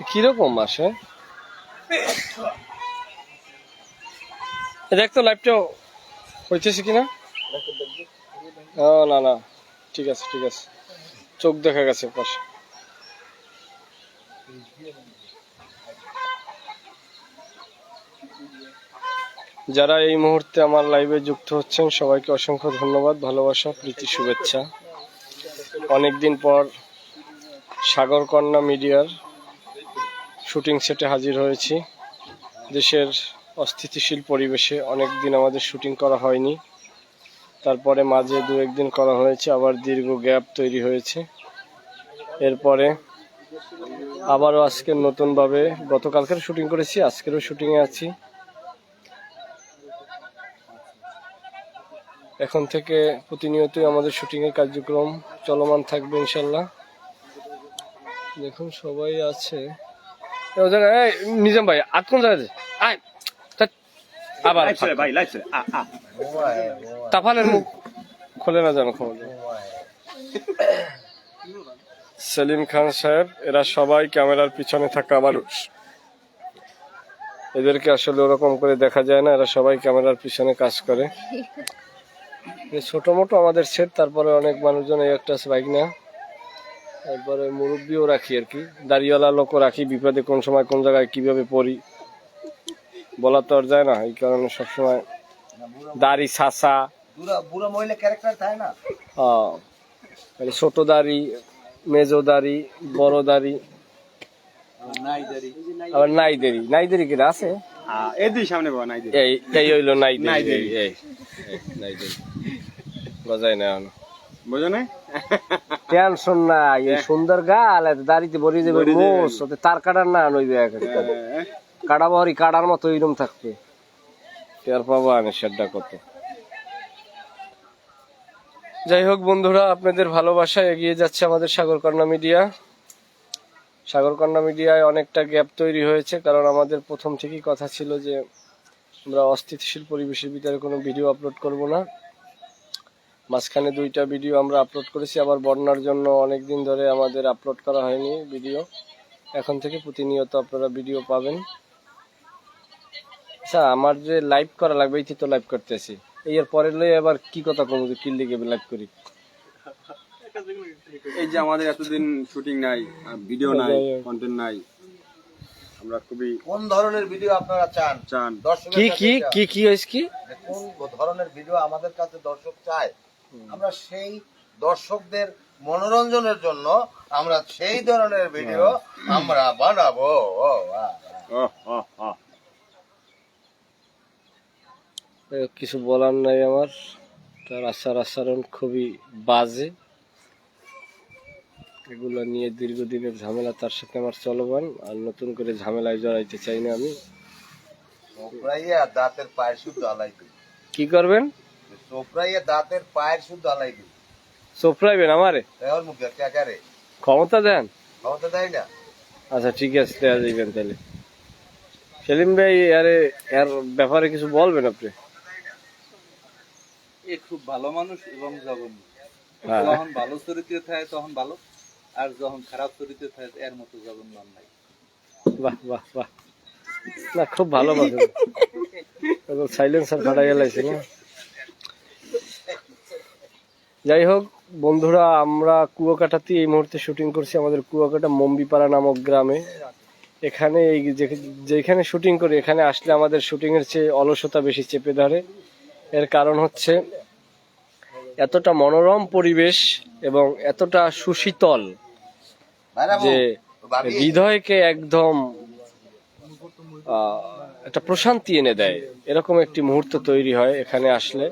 কিরকম আসে দেখতো লাইভটা হইতেছে কিনা। ও না না, ঠিক আছে ঠিক আছে, চোখ দেখা গেছে পাশে। যারা এই মুহূর্তে আমার লাইভে যুক্ত হচ্ছেন সবাইকে অসংখ্য ধন্যবাদ, ভালোবাসা, প্রীতি, শুভেচ্ছা। অনেকদিন পর সাগরকন্যা মিডিয়ার শুটিং সেটে হাজির হয়েছি। দেশের অস্থিতিশীল পরিবেশে অনেকদিন আমাদের শুটিং করা হয়নি, তারপরে মাঝে দু একদিন করা হয়েছে, আবার দীর্ঘ গ্যাপ তৈরি হয়েছে। এরপরে আবারও আজকে নতুনভাবে, গতকালকের শুটিং করেছি, আজকেরও শুটিংয়ে আছি। এখন থেকে প্রতিনিয়তই আমাদের শুটিংয়ের কার্যক্রম চলমান থাকবে ইনশাল্লাহ। দেখুন সবাই আছে। নিজাম ভাই আজ কোন জায়গায় আবার তাফানের মুখ খোলে না যেন খবর। সেলিম খান সাহেব, এরা সবাই ক্যামেরার পিছনে থাকা মানুষ, এদেরকে আসলে ওরকম করে দেখা যায় না, এরা সবাই ক্যামেরার পিছনে কাজ করে। ছোট মোটো আমাদের সেট, তারপরে অনেক মানুষজন, এই একটা আছে বাইক না, তারপরে মুরব্বীও রাখি আর কি, দাড়িওয়ালা লোকও রাখি, বিপদে কোন সময় কোন জায়গায় কিভাবে পড়ি বলা তো আর যায় না, এই কারণে সবসময় দাড়ি ছাসা, ছোট দাড়ি, মেজো দাড়ি, বড় দাড়ি, আবার নাই দেরি, নাই দেরি কিনা আছে এই হইলো নাই দেরি, নাই দেরি গজাই না বুঝো না, টেনশন নাই, এই সুন্দর গাল দাড়িতে ভরি যাবে মোষ, তার কাটার না নইবে, কাটা বহরি কাটার মতো এইরকম থাকবে, টের পাবা আমি সেটা কত। যাই হোক বন্ধুরা, আপনাদের ভালোবাসা এগিয়ে যাচ্ছে আমাদের সাগরকন্যা মিডিয়া। সাগরকন্যা মিডিয়ায় অনেকটা গ্যাপ তৈরি হয়েছে, কারণ আমাদের প্রথম থেকেই কথা ছিল যে আমরা অস্থিতিশীল পরিবেশের ভিতরে কোনো ভিডিও আপলোড করব না। মাঝখানে 2টা ভিডিও আমরা আপলোড করেছি, আবার বন্যার জন্য অনেক দিন ধরে আমাদের আপলোড করা হয়নি ভিডিও। এখন থেকে প্রতিনিয়ত আপনারা ভিডিও পাবেন। আচ্ছা, আমার যে লাইভ করা লাগবে, এই তো লাইভ করতেছি, এর পরে লই আবার কি কথা কম, কি লিখে লাইভ করি। এই যে আমাদের এতদিন শুটিং নাই, ভিডিও নাই, কন্টেন্ট নাই, আমরা খুবই কোন ধরনের ভিডিও আপনারা চান কি কি কি কি হইছে, কি কোন ধরনের ভিডিও আমাদের কাছে দর্শক চায়, আমরা সেই দর্শকদের মনোরঞ্জনের জন্য আমরা সেই ধরনের ভিডিও আমরা বানাবো। কিছু বলার নাই আমার, তার আচরণ খুবই বাজে, এগুলো নিয়ে দীর্ঘদিনের ঝামেলা তার সাথে আমার চলমান, আর নতুন করে ঝামেলায় জড়াইতে চাই না আমি। দাঁতের পায়ের শুদ্ধ আলাই দিই। কি করবেন? চোপড়াইয়া দাঁতের পায়ের শুদ্ধ আলাই দিই। চোপড়াইবেন আমারে? ক্ষমতা দেন? ক্ষমতা দেয় না। আচ্ছা ঠিক আছে, দেওয়া যাইবেন তাহলে। সেলিম ভাই, আরে এর ব্যাপারে কিছু বলবেন আপনি? এ খুব ভালো মানুষ এবং জঘন্য। যখন ভালো চরিত্রে থাকে তখন ভালো, আর যখন খারাপ চরিত্রে থাকে এর মতো জঘন্য নাই। বাহ বাহ বাহ, না খুব ভালো মানুষ, সাইলেন্সার ফাটা গেলাইছে না। যাই হোক বন্ধুরা, আমরা কুয়াকাটাতে এই মুহূর্তে শুটিং করছি, আমাদের কুয়াকাটা মম্বিপাড়া নামক গ্রামে। এখানে যেখানে শুটিং করি, এখানে আসলে আমাদের শুটিং এর চেয়ে অলসতা বেশি চেপে ধরে। এর কারণ হচ্ছে এতটা মনোরম পরিবেশ এবং এতটা সুশীতল যে হৃদয়কে একদম একটা প্রশান্তি এনে দেয়, এরকম একটি মুহূর্ত তৈরি হয় এখানে আসলে।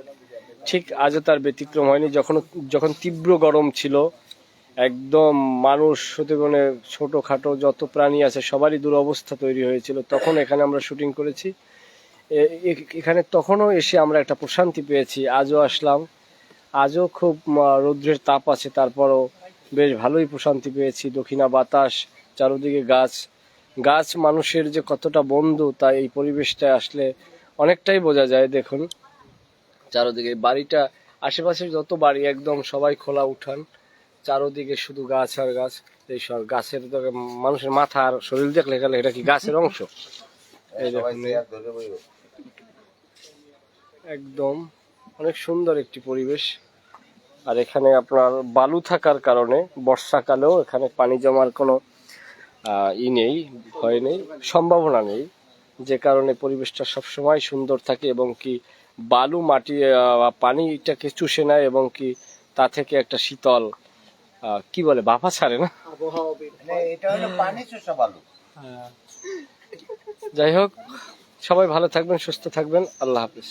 ঠিক আজও তার ব্যতিক্রম হয়নি। যখন তীব্র গরম ছিল, একদম মানুষ হতে মানে ছোটখাটো যত প্রাণী আছে সবারই দুরবস্থা তৈরি হয়েছিল, তখন এখানে আমরা শুটিং করেছি। এখানে তখনও এসে আমরা একটা প্রশান্তি পেয়েছি। আজও আসলাম, আজও খুব রৌদ্রের তাপ আছে, তারপরও বেশ ভালোই প্রশান্তি পেয়েছি। দক্ষিণা বাতাস, চারদিকে গাছ গাছ মানুষের যে কতটা বন্ধু তা এই পরিবেশটা আসলে অনেকটাই বোঝা যায়। দেখুন চারদিকে বাড়িটা, আশেপাশের যত বাড়ি একদম সবাই খোলা উঠান, চারোদিকে শুধু গাছ আর গাছ। এইসব গাছের তো মানুষের মাথা আর শরীর দেখলে গেলে এটা কি গাছের অংশ? এই সবাই দেখুন, চেয়ার ধরে বইও। একদম অনেক সুন্দর একটি পরিবেশ। আর এখানে আপনার বালু থাকার কারণে বর্ষাকালেও এখানে পানি জমার কোনো নেই, ভয় নেই, সম্ভাবনা নেই, যে কারণে পরিবেশটা সবসময় সুন্দর থাকে এবং কি বালু মাটি পানিটাকে চুষে নেয় এবং কি তা থেকে একটা শীতল কি বলে বাফা ছাড়ে না। মানে এটা হলো পানি চুষা বালু। যাই হোক, সবাই ভালো থাকবেন, সুস্থ থাকবেন, আল্লাহ হাফিজ।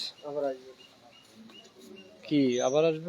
কি আবার আসবে?